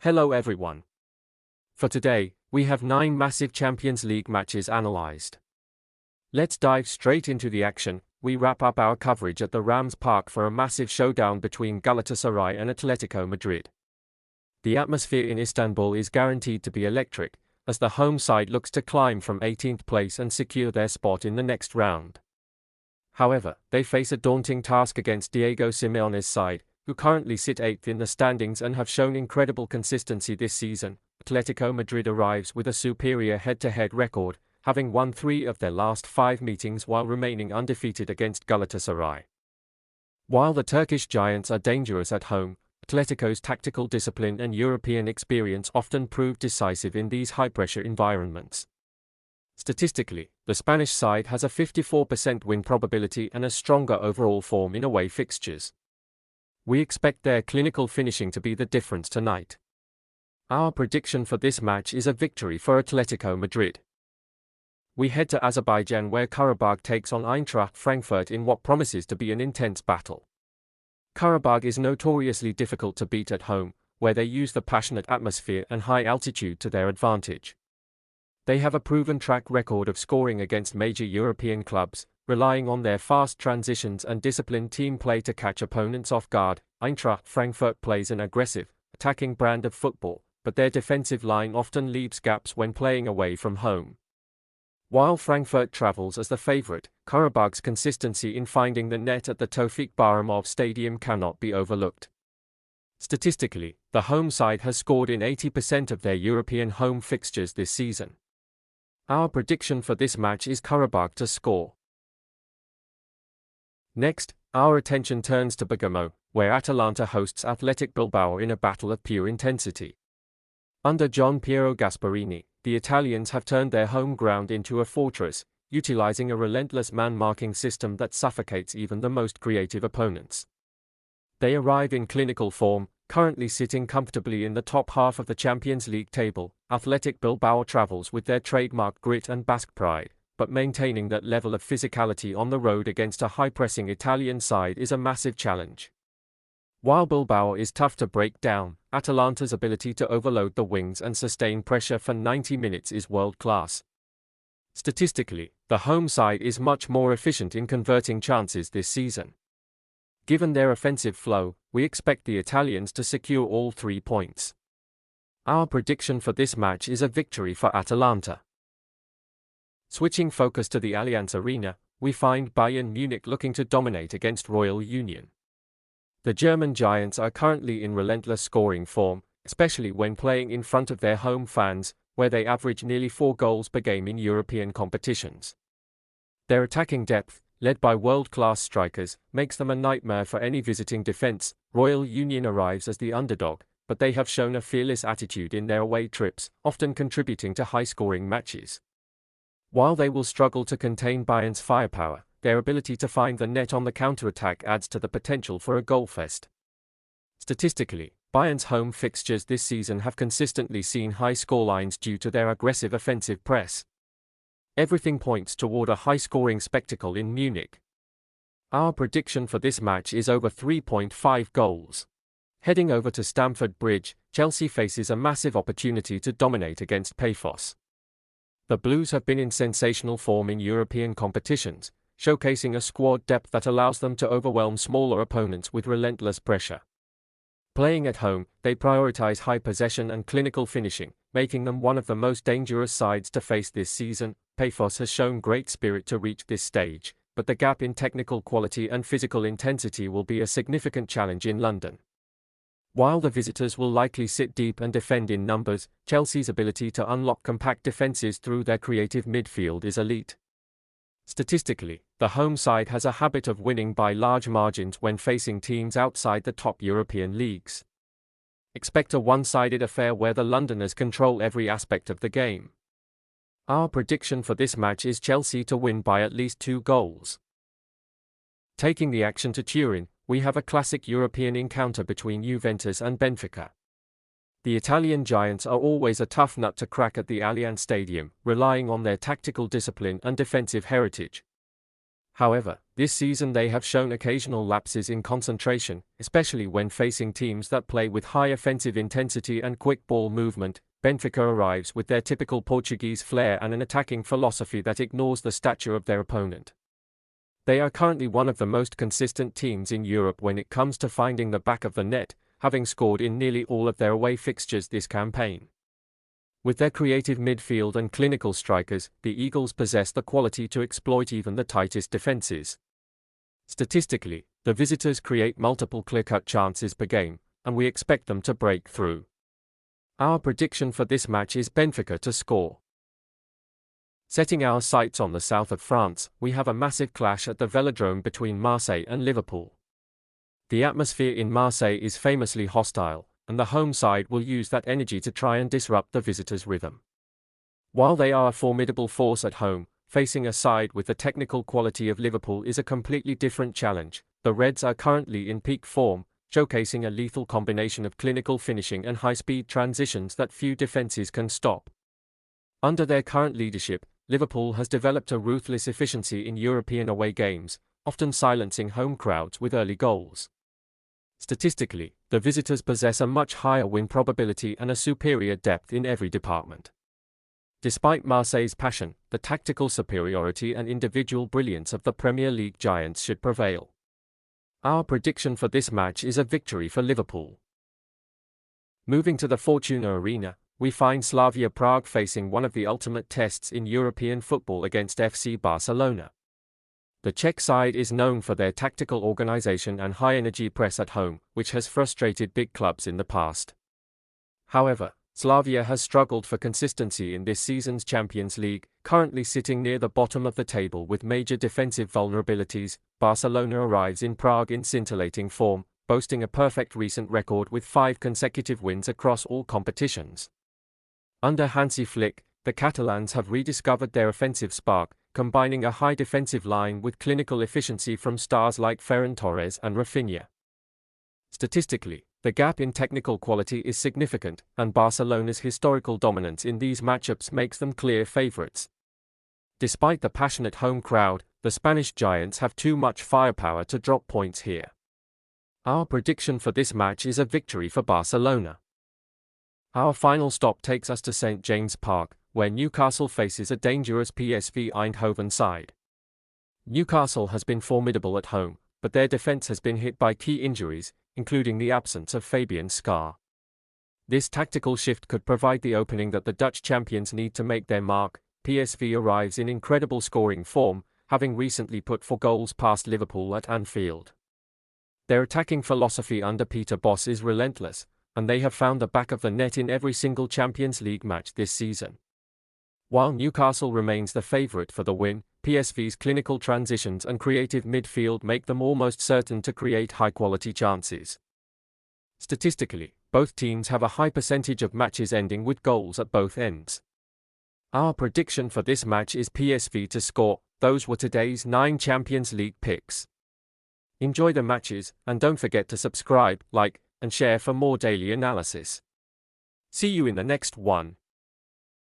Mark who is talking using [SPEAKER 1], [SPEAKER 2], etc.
[SPEAKER 1] Hello everyone. For today, we have 9 massive Champions League matches analyzed. Let's dive straight into the action. We wrap up our coverage at the Rams Park for a massive showdown between Galatasaray and Atletico Madrid. The atmosphere in Istanbul is guaranteed to be electric, as the home side looks to climb from 18th place and secure their spot in the next round. However, they face a daunting task against Diego Simeone's side, who currently sit 8th in the standings and have shown incredible consistency this season. Atletico Madrid arrives with a superior head-to-head record, having won 3 of their last 5 meetings while remaining undefeated against Galatasaray. While the Turkish giants are dangerous at home, Atletico's tactical discipline and European experience often prove decisive in these high-pressure environments. Statistically, the Spanish side has a 54% win probability and a stronger overall form in away fixtures. We expect their clinical finishing to be the difference tonight. Our prediction for this match is a victory for Atletico Madrid. We head to Azerbaijan where Qarabag takes on Eintracht Frankfurt in what promises to be an intense battle. Carabag is notoriously difficult to beat at home, where they use the passionate atmosphere and high altitude to their advantage. They have a proven track record of scoring against major European clubs, relying on their fast transitions and disciplined team play to catch opponents off guard. Eintracht Frankfurt plays an aggressive, attacking brand of football, but their defensive line often leaves gaps when playing away from home. While Frankfurt travels as the favourite, Qarabag's consistency in finding the net at the Tofik Baramov Stadium cannot be overlooked. Statistically, the home side has scored in 80% of their European home fixtures this season. Our prediction for this match is Qarabag to score. Next, our attention turns to Bergamo, where Atalanta hosts Athletic Bilbao in a battle of pure intensity. Under Gian Piero Gasperini, the Italians have turned their home ground into a fortress, utilizing a relentless man-marking system that suffocates even the most creative opponents. They arrive in clinical form, currently sitting comfortably in the top half of the Champions League table. Athletic Bilbao travels with their trademark grit and Basque pride, but maintaining that level of physicality on the road against a high-pressing Italian side is a massive challenge. While Bilbao is tough to break down, Atalanta's ability to overload the wings and sustain pressure for 90 minutes is world-class. Statistically, the home side is much more efficient in converting chances this season. Given their offensive flow, we expect the Italians to secure all 3 points. Our prediction for this match is a victory for Atalanta. Switching focus to the Allianz Arena, we find Bayern Munich looking to dominate against Royal Union. The German giants are currently in relentless scoring form, especially when playing in front of their home fans, where they average nearly 4 goals per game in European competitions. Their attacking depth, led by world-class strikers, makes them a nightmare for any visiting defense. Royal Union arrives as the underdog, but they have shown a fearless attitude in their away trips, often contributing to high-scoring matches. While they will struggle to contain Bayern's firepower, their ability to find the net on the counter-attack adds to the potential for a goal-fest. Statistically, Bayern's home fixtures this season have consistently seen high scorelines due to their aggressive offensive press. Everything points toward a high-scoring spectacle in Munich. Our prediction for this match is over 3.5 goals. Heading over to Stamford Bridge, Chelsea faces a massive opportunity to dominate against Pafos. The Blues have been in sensational form in European competitions, showcasing a squad depth that allows them to overwhelm smaller opponents with relentless pressure. Playing at home, they prioritize high possession and clinical finishing, making them one of the most dangerous sides to face this season. Pafos has shown great spirit to reach this stage, but the gap in technical quality and physical intensity will be a significant challenge in London. While the visitors will likely sit deep and defend in numbers, Chelsea's ability to unlock compact defenses through their creative midfield is elite. Statistically, the home side has a habit of winning by large margins when facing teams outside the top European leagues. Expect a one-sided affair where the Londoners control every aspect of the game. Our prediction for this match is Chelsea to win by at least 2 goals. Taking the action to Turin, we have a classic European encounter between Juventus and Benfica. The Italian giants are always a tough nut to crack at the Allianz Stadium, relying on their tactical discipline and defensive heritage. However, the This season they have shown occasional lapses in concentration, especially when facing teams that play with high offensive intensity and quick ball movement. Benfica arrives with their typical Portuguese flair and an attacking philosophy that ignores the stature of their opponent. They are currently one of the most consistent teams in Europe when it comes to finding the back of the net, having scored in nearly all of their away fixtures this campaign. With their creative midfield and clinical strikers, the Eagles possess the quality to exploit even the tightest defenses. Statistically, the visitors create multiple clear-cut chances per game, and we expect them to break through. Our prediction for this match is Benfica to score. Setting our sights on the south of France, we have a massive clash at the Velodrome between Marseille and Liverpool. The atmosphere in Marseille is famously hostile, and the home side will use that energy to try and disrupt the visitors' rhythm. While they are a formidable force at home, facing a side with the technical quality of Liverpool is a completely different challenge. The Reds are currently in peak form, showcasing a lethal combination of clinical finishing and high-speed transitions that few defenses can stop. Under their current leadership, Liverpool has developed a ruthless efficiency in European away games, often silencing home crowds with early goals. Statistically, the visitors possess a much higher win probability and a superior depth in every department. Despite Marseille's passion, the tactical superiority and individual brilliance of the Premier League giants should prevail. Our prediction for this match is a victory for Liverpool. Moving to the Fortuna Arena, we find Slavia Prague facing one of the ultimate tests in European football against FC Barcelona. The Czech side is known for their tactical organization and high-energy press at home, which has frustrated big clubs in the past. However, Slavia has struggled for consistency in this season's Champions League, currently sitting near the bottom of the table with major defensive vulnerabilities. Barcelona arrives in Prague in scintillating form, boasting a perfect recent record with 5 consecutive wins across all competitions. Under Hansi Flick, the Catalans have rediscovered their offensive spark, combining a high defensive line with clinical efficiency from stars like Ferran Torres and Rafinha. Statistically, the gap in technical quality is significant, and Barcelona's historical dominance in these matchups makes them clear favourites. Despite the passionate home crowd, the Spanish giants have too much firepower to drop points here. Our prediction for this match is a victory for Barcelona. Our final stop takes us to St. James Park, where Newcastle faces a dangerous PSV Eindhoven side. Newcastle has been formidable at home, but their defense has been hit by key injuries, including the absence of Fabian Schär. This tactical shift could provide the opening that the Dutch champions need to make their mark. PSV arrives in incredible scoring form, having recently put 4 goals past Liverpool at Anfield. Their attacking philosophy under Peter Bosz is relentless, and they have found the back of the net in every single Champions League match this season. While Newcastle remains the favourite for the win, PSV's clinical transitions and creative midfield make them almost certain to create high-quality chances. Statistically, both teams have a high percentage of matches ending with goals at both ends. Our prediction for this match is PSV to score. Those were today's 9 Champions League picks. Enjoy the matches, and don't forget to subscribe, like, and share for more daily analysis. See you in the next one.